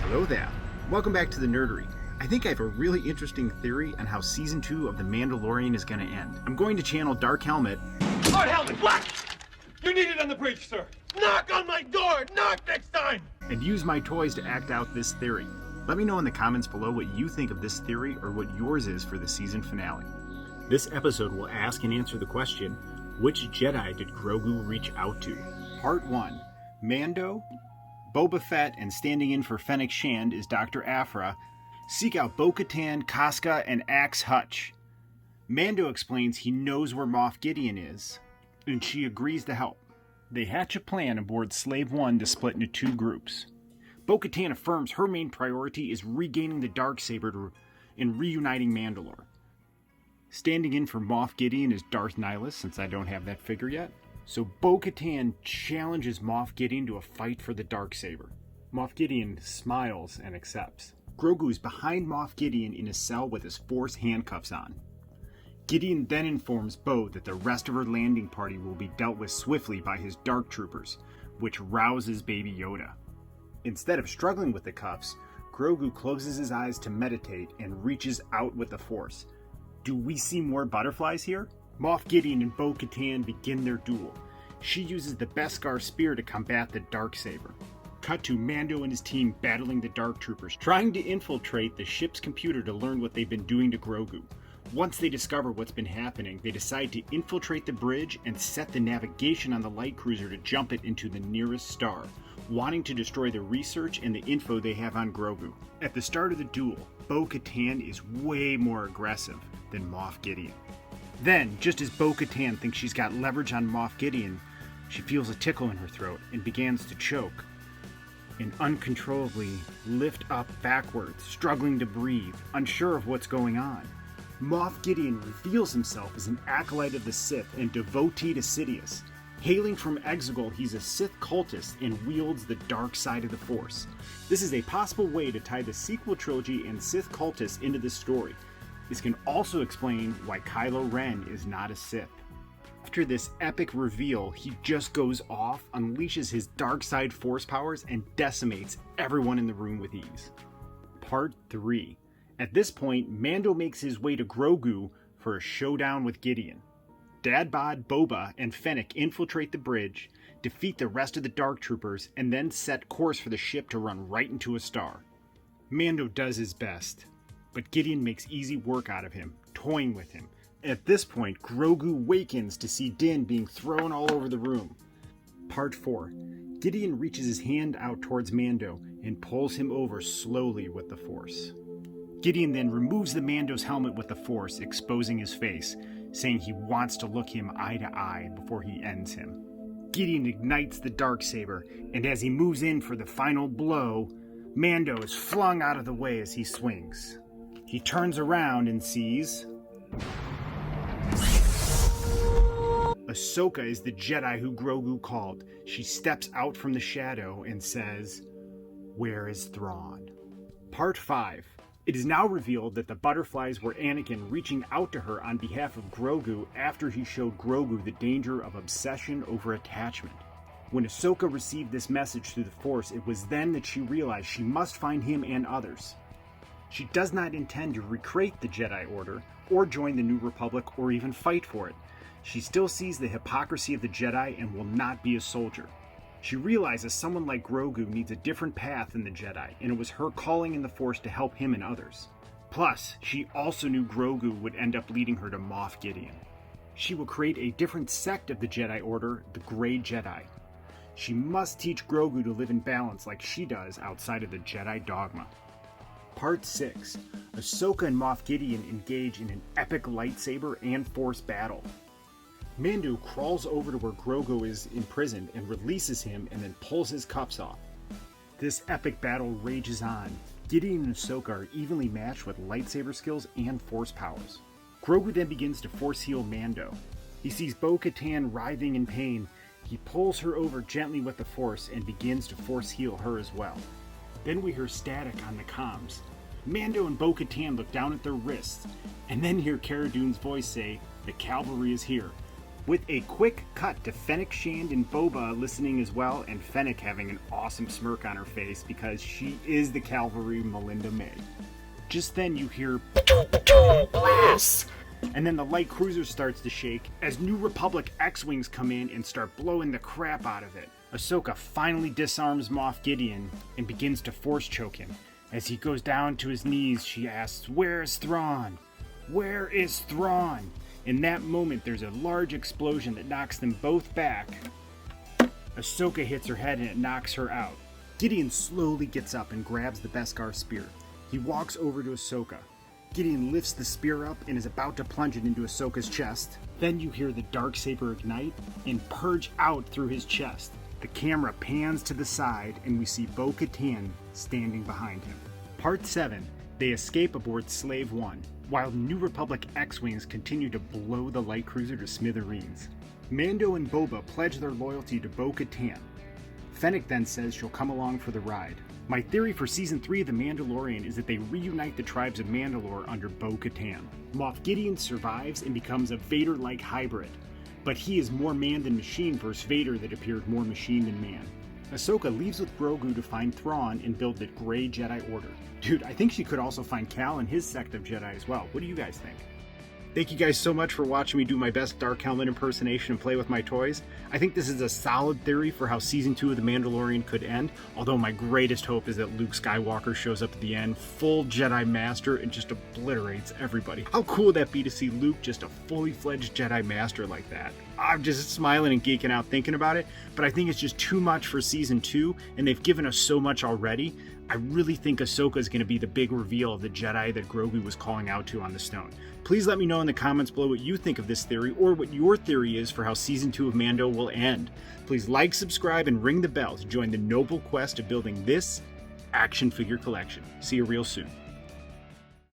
Hello there. Welcome back to the Nerdery. I think I have a really interesting theory on how Season 2 of The Mandalorian is going to end. I'm going to channel Dark Helmet. Hard helmet, what? You need it on the bridge, sir. Knock on my door! Knock next time! And use my toys to act out this theory. Let me know in the comments below what you think of this theory or what yours is for the season finale. This episode will ask and answer the question, which Jedi did Grogu reach out to? Part 1. Mando, Boba Fett, and standing in for Fennec Shand is Dr. Aphra, seek out Bo-Katan, Casca, and Axe Hutch. Mando explains he knows where Moff Gideon is, and she agrees to help. They hatch a plan aboard Slave One to split into two groups. Bo-Katan affirms her main priority is regaining the Darksaber and reuniting Mandalore. Standing in for Moff Gideon is Darth Nihilus, since I don't have that figure yet. So Bo-Katan challenges Moff Gideon to a fight for the Darksaber. Moff Gideon smiles and accepts. Grogu is behind Moff Gideon in a cell with his Force handcuffs on. Gideon then informs Bo that the rest of her landing party will be dealt with swiftly by his Dark Troopers, which rouses Baby Yoda. Instead of struggling with the cuffs, Grogu closes his eyes to meditate and reaches out with the Force. Do we see more butterflies here? Moff Gideon and Bo-Katan begin their duel. She uses the Beskar spear to combat the Darksaber. Cut to Mando and his team battling the Dark Troopers, trying to infiltrate the ship's computer to learn what they've been doing to Grogu. Once they discover what's been happening, they decide to infiltrate the bridge and set the navigation on the light cruiser to jump it into the nearest star, wanting to destroy the research and the info they have on Grogu. At the start of the duel, Bo-Katan is way more aggressive than Moff Gideon. Then, just as Bo-Katan thinks she's got leverage on Moff Gideon, she feels a tickle in her throat and begins to choke and uncontrollably lift up backwards, struggling to breathe, unsure of what's going on. Moff Gideon reveals himself as an acolyte of the Sith and devotee to Sidious. Hailing from Exegol, he's a Sith cultist and wields the dark side of the Force. This is a possible way to tie the sequel trilogy and Sith cultists into this story. This can also explain why Kylo Ren is not a Sith. After this epic reveal, he just goes off, unleashes his dark side Force powers, and decimates everyone in the room with ease. Part 3. At this point, Mando makes his way to Grogu for a showdown with Gideon. Dad Bod, Boba, and Fennec infiltrate the bridge, defeat the rest of the Dark Troopers, and then set course for the ship to run right into a star. Mando does his best, but Gideon makes easy work out of him, toying with him. At this point, Grogu wakens to see Din being thrown all over the room. Part 4. Gideon reaches his hand out towards Mando and pulls him over slowly with the Force. Gideon then removes the Mando's helmet with the Force, exposing his face, saying he wants to look him eye to eye before he ends him. Gideon ignites the Darksaber, and as he moves in for the final blow, Mando is flung out of the way as he swings. He turns around and sees Ahsoka is the Jedi who Grogu called. She steps out from the shadow and says, "Where is Thrawn?" Part 5. It is now revealed that the butterflies were Anakin reaching out to her on behalf of Grogu after he showed Grogu the danger of obsession over attachment. When Ahsoka received this message through the Force, it was then that she realized she must find him and others. She does not intend to recreate the Jedi Order, or join the New Republic, or even fight for it. She still sees the hypocrisy of the Jedi and will not be a soldier. She realizes someone like Grogu needs a different path than the Jedi, and it was her calling in the Force to help him and others. Plus, she also knew Grogu would end up leading her to Moff Gideon. She will create a different sect of the Jedi Order, the Grey Jedi. She must teach Grogu to live in balance like she does outside of the Jedi dogma. Part 6. Ahsoka and Moff Gideon engage in an epic lightsaber and Force battle. Mando crawls over to where Grogu is imprisoned and releases him and then pulls his cuffs off. This epic battle rages on. Gideon and Ahsoka are evenly matched with lightsaber skills and Force powers. Grogu then begins to Force heal Mando. He sees Bo-Katan writhing in pain. He pulls her over gently with the Force and begins to Force heal her as well. Then we hear static on the comms. Mando and Bo-Katan look down at their wrists, and then hear Cara Dune's voice say, "The cavalry is here." with a quick cut to Fennec, Shand, and Boba listening as well, and Fennec having an awesome smirk on her face because she is the cavalry Melinda May. Just then you hear blast! And then the light cruiser starts to shake as New Republic X-Wings come in and start blowing the crap out of it. Ahsoka finally disarms Moff Gideon and begins to force choke him. As he goes down to his knees, she asks, "Where is Thrawn? Where is Thrawn?" In that moment, there's a large explosion that knocks them both back. Ahsoka hits her head and it knocks her out. Gideon slowly gets up and grabs the Beskar spear. He walks over to Ahsoka. Gideon lifts the spear up and is about to plunge it into Ahsoka's chest. Then you hear the darksaber ignite and purge out through his chest. The camera pans to the side and we see Bo-Katan standing behind him. Part 7. They escape aboard Slave 1, while New Republic X-Wings continue to blow the light cruiser to smithereens. Mando and Boba pledge their loyalty to Bo-Katan. Fennec then says she'll come along for the ride. My theory for Season 3 of The Mandalorian is that they reunite the tribes of Mandalore under Bo-Katan. Moff Gideon survives and becomes a Vader-like hybrid, but he is more man than machine versus Vader that appeared more machine than man. Ahsoka leaves with Grogu to find Thrawn and build the Grey Jedi Order. Dude, I think she could also find Cal and his sect of Jedi as well. What do you guys think? Thank you guys so much for watching me do my best Dark Helmet impersonation and play with my toys. I think this is a solid theory for how Season 2 of The Mandalorian could end, although my greatest hope is that Luke Skywalker shows up at the end, full Jedi Master, and just obliterates everybody. How cool would that be to see Luke just a fully fledged Jedi Master like that? I'm just smiling and geeking out thinking about it, but I think it's just too much for Season 2, and they've given us so much already. I really think Ahsoka is going to be the big reveal of the Jedi that Grogu was calling out to on the stone. Please let me know in the comments below what you think of this theory, or what your theory is for how Season 2 of Mando will end. Please like, subscribe, and ring the bell to join the noble quest of building this action figure collection. See you real soon.